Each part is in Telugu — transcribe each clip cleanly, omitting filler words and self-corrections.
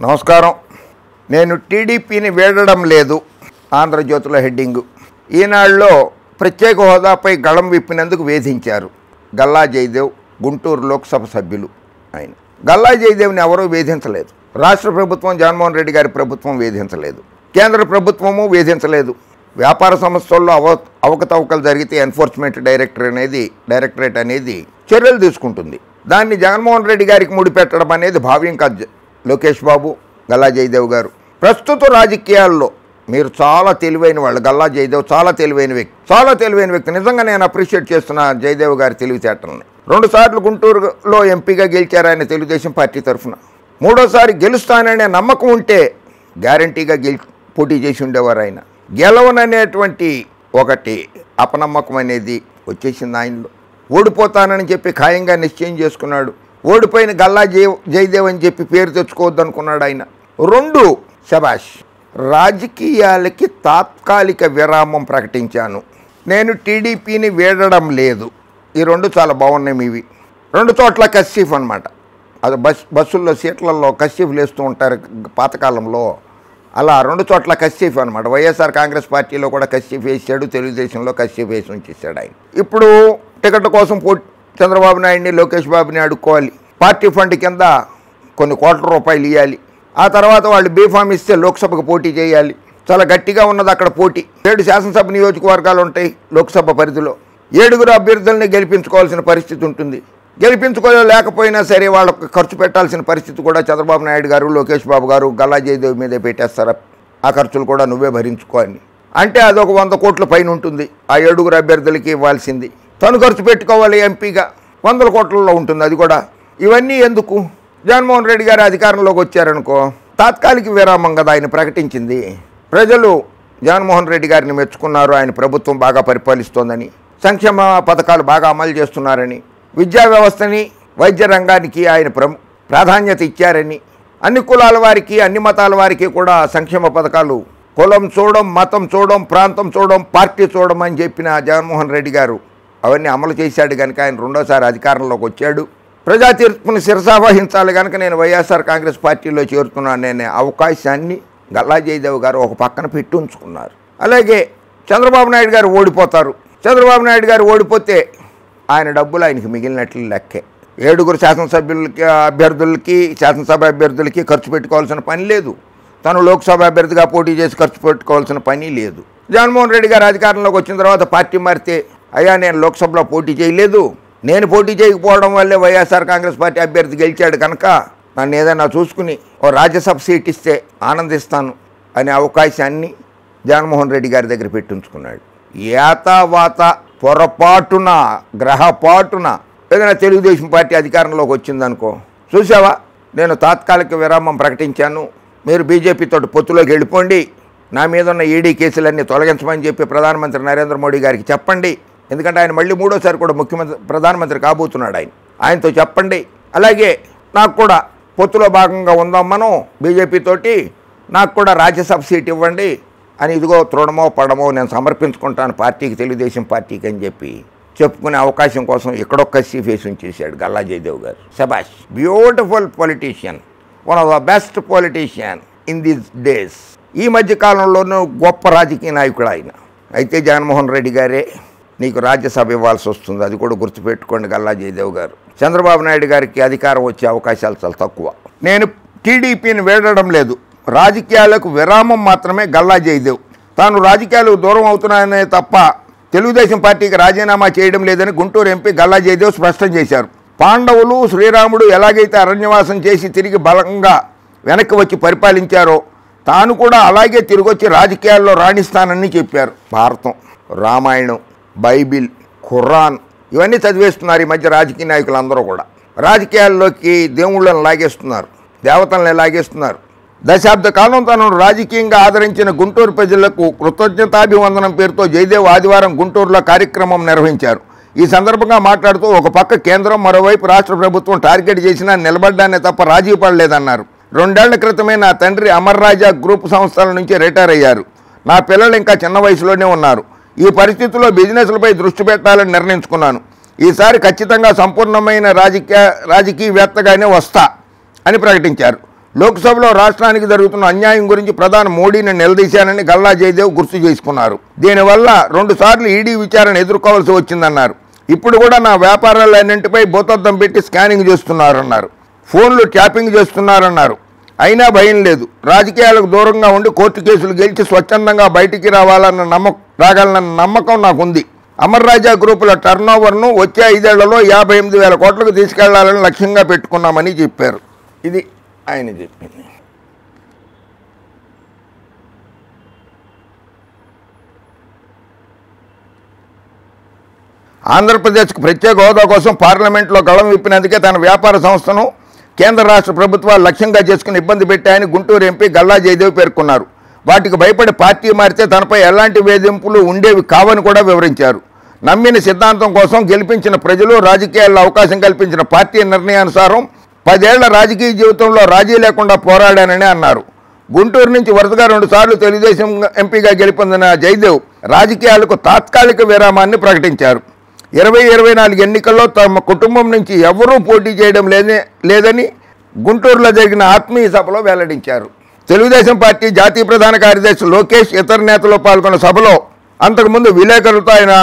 నమస్కారం. నేను టీడీపీని వీడడం లేదు. ఆంధ్రజ్యోతిలో హెడ్డింగు. ఈనాడులో ప్రత్యేక హోదాపై గళం విప్పినందుకు వేధించారు గల్లా జయదేవ్, గుంటూరు లోక్సభ సభ్యులు. ఆయన గల్లా జయదేవ్ని ఎవరూ వేధించలేదు. రాష్ట్ర ప్రభుత్వం, జగన్మోహన్ రెడ్డి గారి ప్రభుత్వం వేధించలేదు. కేంద్ర ప్రభుత్వము వేధించలేదు. వ్యాపార సంస్థల్లో అవకతవకలు జరిగితే ఎన్ఫోర్స్మెంట్ డైరెక్టరేట్ అనేది చర్యలు తీసుకుంటుంది. దాన్ని జగన్మోహన్ రెడ్డి గారికి ముడిపెట్టడం అనేది భావ్యం కాదు. లోకేష్ బాబు, గల్లా జయదేవ్ గారు ప్రస్తుత రాజకీయాల్లో మీరు చాలా తెలివైన వాళ్ళు. గల్లా జయదేవ్ చాలా తెలివైన వ్యక్తి. నిజంగా నేను అప్రిషియేట్ చేస్తున్నా జయదేవ్ గారి తెలివితేటల్ని. 2 సార్లు గుంటూరులో ఎంపీగా గెలిచారు ఆయన తెలుగుదేశం పార్టీ తరఫున. 3వసారి గెలుస్తాననే నమ్మకం ఉంటే గ్యారంటీగా పోటీ చేసి ఉండేవారు ఆయన. గెలవననేటువంటి ఒకటి అపనమ్మకం అనేది వచ్చేసింది ఆయనలో. ఓడిపోతానని చెప్పి ఖాయంగా నిశ్చయం చేసుకున్నాడు. ఓడిపోయిన గల్లా జయదేవ్ అని చెప్పి పేరు తెచ్చుకోవద్దు అనుకున్నాడు ఆయన. 2 శబాష్. రాజకీయాలకి తాత్కాలిక విరామం ప్రకటించాను. నేను టీడీపీని వీడడం లేదు. ఈ 2 చాలా బాగున్నాయి మీవి. 2 చోట్ల కస్సీఫ్ అనమాట. అది బస్సుల్లో సీట్లలో కస్సీఫ్లు వేస్తూ ఉంటారు పాతకాలంలో. అలా 2 చోట్ల కస్సీఫ్ అనమాట. వైఎస్ఆర్ కాంగ్రెస్ పార్టీలో కూడా కస్సీఫ్ వేసాడు, తెలుగుదేశంలో కస్సీఫ్ వేసి ఉంచేసాడు ఆయన. ఇప్పుడు టికెట్ కోసం చంద్రబాబు నాయుడిని, లోకేష్ బాబుని అడుక్కోవాలి. పార్టీ ఫండ్ కింద కొన్ని కోట్ల రూపాయలు ఇవ్వాలి. ఆ తర్వాత వాళ్ళు బీఫామ్ ఇస్తే లోక్సభకు పోటీ చేయాలి. చాలా గట్టిగా ఉన్నది అక్కడ పోటీ. 7 శాసనసభ నియోజకవర్గాలు ఉంటాయి లోక్సభ పరిధిలో. 7 అభ్యర్థుల్ని గెలిపించుకోవాల్సిన పరిస్థితి ఉంటుంది. గెలిపించుకోలేకపోయినా సరే వాళ్ళకు ఖర్చు పెట్టాల్సిన పరిస్థితి కూడా చంద్రబాబు నాయుడు గారు, లోకేష్ బాబు గారు, గల్లా జయదేవ్ మీదే పెట్టేస్తారు. ఆ ఖర్చులు కూడా నువ్వే భరించుకోవాలి. అంటే అదొక 100 కోట్ల పైన ఉంటుంది. ఆ 7 అభ్యర్థులకి ఇవ్వాల్సింది. తను ఖర్చు పెట్టుకోవాలి ఎంపీగా 100 కోట్లలో ఉంటుంది అది కూడా. ఇవన్నీ ఎందుకు? జగన్మోహన్ రెడ్డి గారు అధికారంలోకి వచ్చారనుకో, తాత్కాలిక విరామం కదా ఆయన ప్రకటించింది. ప్రజలు జగన్మోహన్ రెడ్డి గారిని మెచ్చుకున్నారు. ఆయన ప్రభుత్వం బాగా పరిపాలిస్తోందని, సంక్షేమ పథకాలు బాగా అమలు చేస్తున్నారని, విద్యా వ్యవస్థని, వైద్య రంగానికి ఆయన ప్రాధాన్యత ఇచ్చారని, అన్ని కులాల వారికి, అన్ని మతాల వారికి కూడా సంక్షేమ పథకాలు, కులం చూడడం, మతం చూడడం, ప్రాంతం చూడడం, పార్టీ చూడడం అని చెప్పిన జగన్మోహన్ రెడ్డి గారు అవన్నీ అమలు చేశాడు కనుక ఆయన 2వసారి అధికారంలోకి వచ్చాడు. ప్రజా తీర్పుని శిరసావహించాలి కనుక నేను వైఎస్ఆర్ కాంగ్రెస్ పార్టీలో చేరుతున్నాననే అవకాశాన్ని గల్లా జయదేవ్ గారు ఒక పక్కన పెట్టి ఉంచుకున్నారు. అలాగే చంద్రబాబు నాయుడు గారు ఓడిపోతారు. చంద్రబాబు నాయుడు గారు ఓడిపోతే ఆయన డబ్బులు ఆయనకి మిగిలినట్లు లెక్కే. 7 శాసనసభ అభ్యర్థులకి ఖర్చు పెట్టుకోవాల్సిన పని లేదు. తను లోక్సభ అభ్యర్థిగా పోటీ చేసి ఖర్చు పెట్టుకోవాల్సిన పని లేదు. జగన్మోహన్ రెడ్డి గారు అధికారంలోకి వచ్చిన తర్వాత పార్టీ మారితే, అయ్యా నేను లోక్సభలో పోటీ చేయలేదు, నేను పోటీ చేయకపోవడం వల్లే వైఎస్ఆర్ కాంగ్రెస్ పార్టీ అభ్యర్థి గెలిచాడు కనుక నన్ను ఏదైనా చూసుకుని ఓ రాజ్యసభ సీట్ ఇస్తే ఆనందిస్తాను అనే అవకాశాన్ని జగన్మోహన్ రెడ్డి గారి దగ్గర పెట్టించుకున్నాడు. ఏతావాత పొరపాటున, గ్రహపాటున ఏదైనా తెలుగుదేశం పార్టీ అధికారంలోకి వచ్చిందనుకో, చూసావా నేను తాత్కాలిక విరామం ప్రకటించాను, మీరు బీజేపీతో పొత్తులోకి వెళ్ళిపోండి, నా మీద ఉన్న ఈడీ కేసులన్నీ తొలగించమని చెప్పి ప్రధానమంత్రి నరేంద్ర మోడీ గారికి చెప్పండి. ఎందుకంటే ఆయన మళ్ళీ 3వసారి కూడా ప్రధానమంత్రి కాబోతున్నాడు. ఆయనతో చెప్పండి. అలాగే నాకు కూడా పొత్తులో భాగంగా ఉందాం మనం బీజేపీతోటి, నాకు కూడా రాజ్యసభ సీట్ ఇవ్వండి అని, ఇదిగో తృణమో పడమో నేను సమర్పించుకుంటాను పార్టీకి, తెలుగుదేశం పార్టీకి అని చెప్పి చెప్పుకునే అవకాశం కోసం ఇక్కడొక కస్సీఫ్ వేసి ఉంచేశాడు గల్లా జయదేవ్ గారు. శబాష్. Beautiful politician, one of the best politician in these days. ఈ మధ్య కాలంలోనూ గొప్ప రాజకీయ నాయకుడు ఆయన. అయితే జగన్మోహన్ రెడ్డి గారే నీకు రాజ్యసభ ఇవ్వాల్సి వస్తుంది, అది కూడా గుర్తుపెట్టుకోండి గల్లా జయదేవ్ గారు. చంద్రబాబు నాయుడు గారికి అధికారం వచ్చే అవకాశాలు చాలా తక్కువ. నేను టీడీపీని వీడడం లేదు. రాజకీయాలకు విరామం మాత్రమే గల్లా జయదేవ్. తాను రాజకీయాలకు దూరం అవుతున్నాయనే తప్ప తెలుగుదేశం పార్టీకి రాజీనామా చేయడం లేదని గుంటూరు ఎంపీ గల్లా జయదేవ్ స్పష్టం చేశారు. పాండవులు, శ్రీరాముడు ఎలాగైతే అరణ్యవాసం చేసి తిరిగి బలంగా వెనక్కి వచ్చి పరిపాలించారో తాను కూడా అలాగే తిరిగొచ్చి రాజకీయాల్లో రాణిస్తానని చెప్పారు. భారతం, రామాయణం, బైబిల్, ఖురాన్ ఇవన్నీ చదివేస్తున్నారు ఈ మధ్య రాజకీయ నాయకులు అందరూ కూడా. రాజకీయాల్లోకి దేవుళ్ళను లాగేస్తున్నారు, దేవతలను లాగేస్తున్నారు. దశాబ్ద కాలం తనను రాజకీయంగా ఆదరించిన గుంటూరు ప్రజలకు కృతజ్ఞతాభివందనం పేరుతో జయదేవ్ ఆదివారం గుంటూరులో కార్యక్రమం నిర్వహించారు. ఈ సందర్భంగా మాట్లాడుతూ ఒక పక్క కేంద్రం, మరోవైపు రాష్ట్ర ప్రభుత్వం టార్గెట్ చేసినా నిలబడ్డానే తప్ప రాజీ పడలేదన్నారు. 2 ఏళ్ల క్రితమే నా తండ్రి అమర్ రాజా గ్రూప్ సంస్థల నుంచి రిటైర్ అయ్యారు. నా పిల్లలు ఇంకా చిన్న వయసులోనే ఉన్నారు. ఈ పరిస్థితుల్లో బిజినెస్లపై దృష్టి పెట్టాలని నిర్ణయించుకున్నాను. ఈసారి ఖచ్చితంగా సంపూర్ణమైన రాజకీయవేత్తగానే వస్తా అని ప్రకటించారు. లోక్సభలో రాష్ట్రానికి జరుగుతున్న అన్యాయం గురించి ప్రధాని మోడీని నిలదీశానని గల్లా జయదేవ్ గుర్తు చేసుకున్నారు. దీనివల్ల 2 సార్లు ఈడీ విచారణ ఎదుర్కోవాల్సి వచ్చిందన్నారు. ఇప్పుడు కూడా నా వ్యాపారాలన్నింటిపై భూతద్దం పెట్టి స్కానింగ్ చేస్తున్నారన్నారు. ఫోన్లు ట్యాపింగ్ చేస్తున్నారన్నారు. అయినా భయం లేదు. రాజకీయాలకు దూరంగా ఉండి కోర్టు కేసులు గెలిచి స్వచ్ఛందంగా బయటికి రాగలన్న నమ్మకం నాకుంది. అమర్ రాజా గ్రూపుల టర్నోవర్ను వచ్చే 5 ఏళ్లలో 58,000 కోట్లకు తీసుకెళ్లాలని లక్ష్యంగా పెట్టుకున్నామని చెప్పారు. ఇది ఆయన చెప్పింది. ఆంధ్రప్రదేశ్కు ప్రత్యేక హోదా కోసం పార్లమెంట్లో గళం విప్పినందుకే తన వ్యాపార సంస్థను కేంద్ర రాష్ట్ర ప్రభుత్వాలు లక్ష్యంగా చేసుకుని ఇబ్బంది పెట్టాయని గుంటూరు ఎంపీ గల్లా జయదేవ్ పేర్కొన్నారు. వాటికి భయపడి పార్టీ మారితే తనపై ఎలాంటి వేధింపులు ఉండేవి కావని కూడా వివరించారు. నమ్మిన సిద్ధాంతం కోసం గెలిపించిన ప్రజలు, రాజకీయాల్లో అవకాశం కల్పించిన పార్టీ నిర్ణయానుసారం 10 ఏళ్ల రాజకీయ జీవితంలో రాజీ లేకుండా పోరాడానని అన్నారు. గుంటూరు నుంచి వరుసగా 2 సార్లు తెలుగుదేశం ఎంపీగా గెలుపొందిన జయదేవ్ రాజకీయాలకు తాత్కాలిక విరామాన్ని ప్రకటించారు. 2024 ఎన్నికల్లో తమ కుటుంబం నుంచి ఎవరూ పోటీ చేయడం లేదని గుంటూరులో జరిగిన ఆత్మీయ సభలో వెల్లడించారు. తెలుగుదేశం పార్టీ జాతీయ ప్రధాన కార్యదర్శి లోకేష్ ఇతర నేతలు పాల్గొన్న సభలో అంతకుముందు విలేకరులతో ఆయన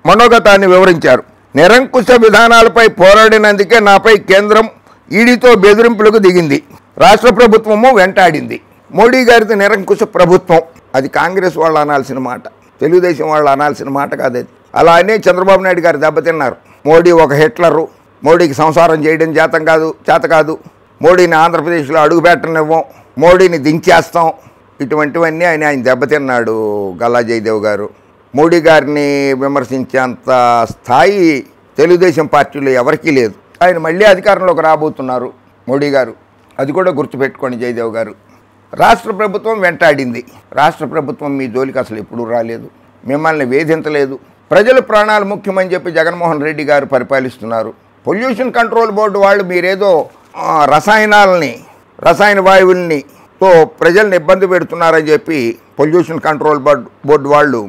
మనోగతాన్ని వివరించారు. నిరంకుశ విధానాలపై పోరాడినందుకే నాపై కేంద్రం ఈడీతో బెదిరింపులకు దిగింది. రాష్ట్ర ప్రభుత్వము వెంటాడింది. మోడీ గారిది నిరంకుశ ప్రభుత్వం. అది కాంగ్రెస్ వాళ్ళు అనాల్సిన మాట, తెలుగుదేశం వాళ్ళు అనాల్సిన మాట కాదు. అది అలా అనే చంద్రబాబు నాయుడు గారు దెబ్బతిన్నారు. మోడీ ఒక హిట్లరు, మోడీకి సంసారం చేయడం చేత కాదు, మోడీని ఆంధ్రప్రదేశ్లో అడుగుపెట్టనివ్వం, మోడీని దించేస్తాం, ఇటువంటివన్నీ ఆయన దెబ్బతిన్నాడు గల్లా జయదేవ్ గారు. మోడీ గారిని విమర్శించేంత స్థాయి తెలుగుదేశం పార్టీలో ఎవరికీ లేదు. ఆయన మళ్ళీ అధికారంలోకి రాబోతున్నారు మోడీ గారు, అది కూడా గుర్తుపెట్టుకోండి జయదేవ్ గారు. రాష్ట్ర ప్రభుత్వం వెంటాడింది. రాష్ట్ర ప్రభుత్వం మీ జోలికి అసలు ఎప్పుడూ రాలేదు, మిమ్మల్ని వేధించలేదు. ప్రజల ప్రాణాలు ముఖ్యమని చెప్పి జగన్మోహన్ రెడ్డి గారు పరిపాలిస్తున్నారు. పొల్యూషన్ కంట్రోల్ బోర్డు వాళ్ళు మీరేదో రసాయన వాయువుల్ని తో ప్రజల్ని ఇబ్బంది పెడుతున్నారని చెప్పి పొల్యూషన్ కంట్రోల్ బోర్డు వాళ్ళు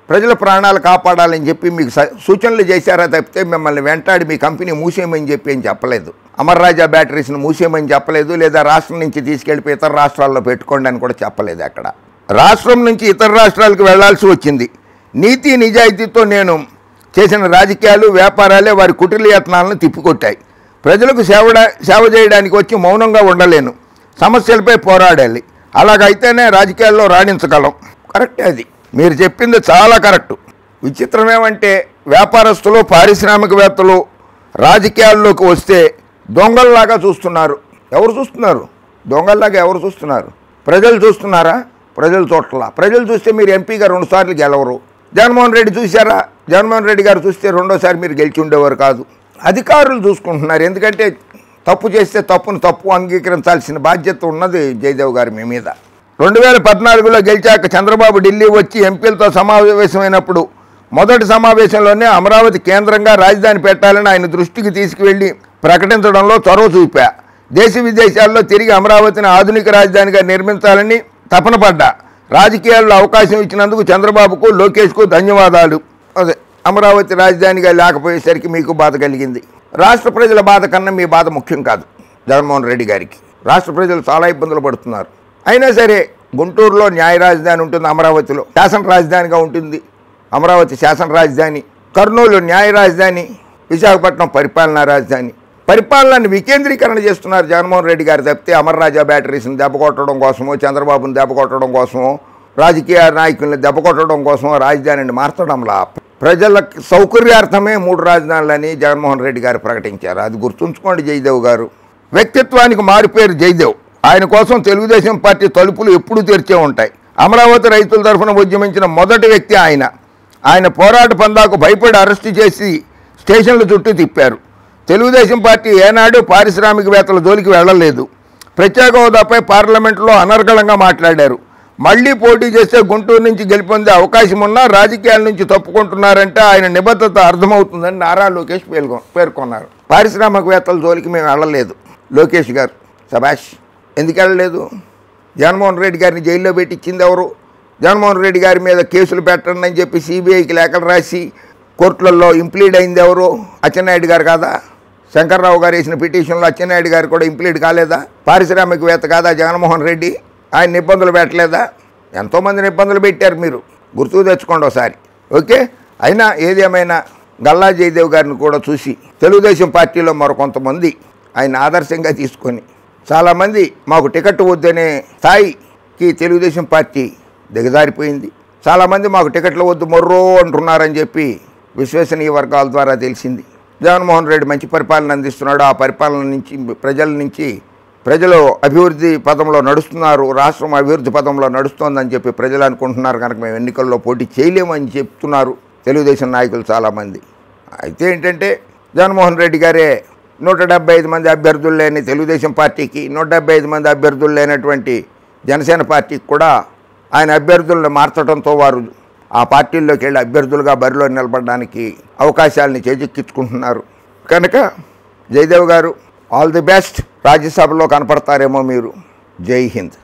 ప్రజల ప్రాణాలు కాపాడాలని చెప్పి మీకు సూచనలు చేశారా తప్పితే మిమ్మల్ని వెంటాడి మీ కంపెనీ మూసేయమని చెప్పి ఏం చెప్పలేదు. అమర్ రాజా బ్యాటరీస్ని మూసేయమని చెప్పలేదు, లేదా రాష్ట్రం నుంచి తీసుకెళ్ళిపోయి ఇతర రాష్ట్రాల్లో పెట్టుకోండి అని కూడా చెప్పలేదు. అక్కడ రాష్ట్రం నుంచి ఇతర రాష్ట్రాలకు వెళ్లాల్సి వచ్చింది. నీతి నిజాయితీతో నేను చేసిన రాజకీయాలు, వ్యాపారాలే వారి కుటిల యత్నాలను తిప్పికొట్టాయి. ప్రజలకు సేవ చేయడానికి వచ్చి మౌనంగా ఉండలేను, సమస్యలపై పోరాడాలి. అలాగైతేనే రాజకీయాల్లో రాణించగలం. కరెక్టే, అది మీరు చెప్పింది చాలా కరెక్టు. విచిత్రం ఏమంటే వ్యాపారస్తులు, పారిశ్రామికవేత్తలు రాజకీయాల్లోకి వస్తే దొంగల్లాగా చూస్తున్నారు. ఎవరు చూస్తున్నారు? దొంగల్లాగా ఎవరు చూస్తున్నారు? ప్రజలు చూస్తున్నారా? ప్రజలు చూడట్లా. ప్రజలు చూస్తే మీరు ఎంపీగా 2 సార్లు గెలవరు. జగన్మోహన్ రెడ్డి చూశారా? జగన్మోహన్ రెడ్డి గారు చూస్తే 2వ సారి మీరు గెలిచి ఉండేవారు కాదు. అధికారులు చూసుకుంటున్నారు. ఎందుకంటే తప్పు చేస్తే తప్పు అంగీకరించాల్సిన బాధ్యత ఉన్నది జయదేవ్ గారు మీ మీద. 2014లో గెలిచాక చంద్రబాబు ఢిల్లీ వచ్చి ఎంపీలతో సమావేశమైనప్పుడు మొదటి సమావేశంలోనే అమరావతి కేంద్రంగా రాజధాని పెట్టాలని ఆయన దృష్టికి తీసుకువెళ్ళి ప్రకటించడంలో చొరవ చూపా. దేశ విదేశాల్లో తిరిగి అమరావతిని ఆధునిక రాజధానిగా నిర్మించాలని తపన పడ్డా. రాజకీయాల్లో అవకాశం ఇచ్చినందుకు చంద్రబాబుకు, లోకేష్కు ధన్యవాదాలు. అదే అమరావతి రాజధానిగా లేకపోయేసరికి మీకు బాధ కలిగింది. రాష్ట్ర ప్రజల బాధ కన్నా మీ బాధ ముఖ్యం కాదు జగన్మోహన్ రెడ్డి గారికి. రాష్ట్ర ప్రజలు చాలా ఇబ్బందులు పడుతున్నారు. అయినా సరే గుంటూరులో న్యాయ రాజధాని ఉంటుంది, అమరావతిలో శాసన రాజధానిగా ఉంటుంది. అమరావతి శాసన రాజధాని, కర్నూలు న్యాయ రాజధాని, విశాఖపట్నం పరిపాలనా రాజధాని. పరిపాలనని వికేంద్రీకరణ చేస్తున్నారు జగన్మోహన్ రెడ్డి గారు తప్పితే అమర్ రాజా బ్యాటరీస్ని దెబ్బకొట్టడం కోసమో, చంద్రబాబుని దెబ్బకొట్టడం కోసమో, రాజకీయ నాయకుల్ని దెబ్బకొట్టడం కోసమో రాజధానిని మార్చడంలా ప్రజల సౌకర్యార్థమే 3 రాజధానులని జగన్మోహన్ రెడ్డి గారు ప్రకటించారు. అది గుర్తుంచుకోండి జయదేవ్ గారు. వ్యక్తిత్వానికి మారుపేరు జయదేవ్. ఆయన కోసం తెలుగుదేశం పార్టీ తలుపులు ఎప్పుడూ తెరిచే ఉంటాయి. అమరావతి రైతుల తరఫున ఉద్యమించిన మొదటి వ్యక్తి ఆయన. ఆయన పోరాట పందాకు భయపడి అరెస్టు చేసి స్టేషన్ల చుట్టూ తిప్పారు. తెలుగుదేశం పార్టీ ఏనాడు పారిశ్రామికవేత్తల జోలికి వెళ్ళలేదు. ప్రత్యేక హోదాపై పార్లమెంట్లో అనర్గళంగా మాట్లాడారు. మళ్లీ పోటీ చేస్తే గుంటూరు నుంచి గెలుపొందే అవకాశం ఉన్నా రాజకీయాల నుంచి తప్పుకుంటున్నారంటే ఆయన నిబద్ధత అర్థమవుతుందని నారా లోకేష్ పేర్కొన్నారు. పారిశ్రామికవేత్తల జోలికి మేము వెళ్ళలేదు. లోకేష్ గారు శభాష్. ఎందుకు వెళ్ళలేదు? జగన్మోహన్ రెడ్డి గారిని జైల్లో పెట్టించింది ఎవరు? జగన్మోహన్ రెడ్డి గారి మీద కేసులు పెట్టండి అని చెప్పి సిబిఐకి లేఖలు రాసి కోర్టులలో ఇంప్లీడ్ అయింది ఎవరు? అచ్చెన్నాయుడు గారు కాదా? శంకర్రావు గారు వేసిన పిటిషన్లో అచ్చెన్నాయుడు గారు కూడా ఇంప్లీట్ కాలేదా? పారిశ్రామికవేత్త కాదా జగన్మోహన్ రెడ్డి? ఆయన ఇబ్బందులు పెట్టలేదా? ఎంతోమందిని ఇబ్బందులు పెట్టారు మీరు, గుర్తుకు తెచ్చుకోండి ఒకసారి. ఓకే, అయినా ఏది ఏమైనా గల్లా జయదేవ్ గారిని కూడా చూసి తెలుగుదేశం పార్టీలో మరికొంతమంది ఆయన ఆదర్శంగా తీసుకొని చాలామంది మాకు టికెట్ వద్దనే స్థాయికి తెలుగుదేశం పార్టీ దిగజారిపోయింది. చాలామంది మాకు టికెట్లు వద్దు మొర్రో అంటున్నారని చెప్పి విశ్వసనీయ వర్గాల ద్వారా తెలిసింది. జగన్మోహన్ రెడ్డి మంచి పరిపాలన అందిస్తున్నాడు. ఆ పరిపాలన నుంచి ప్రజలు అభివృద్ధి పదంలో నడుస్తున్నారు, రాష్ట్రం అభివృద్ధి పదంలో నడుస్తోందని చెప్పి ప్రజలు అనుకుంటున్నారు. కనుక మేము ఎన్నికల్లో పోటీ చేయలేమని చెప్తున్నారు తెలుగుదేశం నాయకులు చాలామంది. అయితే ఏంటంటే జగన్మోహన్ రెడ్డి గారే 175 మంది అభ్యర్థులు లేని తెలుగుదేశం పార్టీకి, 175 మంది అభ్యర్థులు లేనటువంటి జనసేన పార్టీకి కూడా ఆయన అభ్యర్థులను మార్చడంతో వారు ఆ పార్టీల్లోకి వెళ్ళి అభ్యర్థులుగా బరిలో నిలబడడానికి అవకాశాలని చేజిక్కించుకుంటున్నారు. కనుక జయదేవ్ గారు ఆల్ ది బెస్ట్. రాజ్యసభలో కనపడతారేమో మీరు. జై హింద్.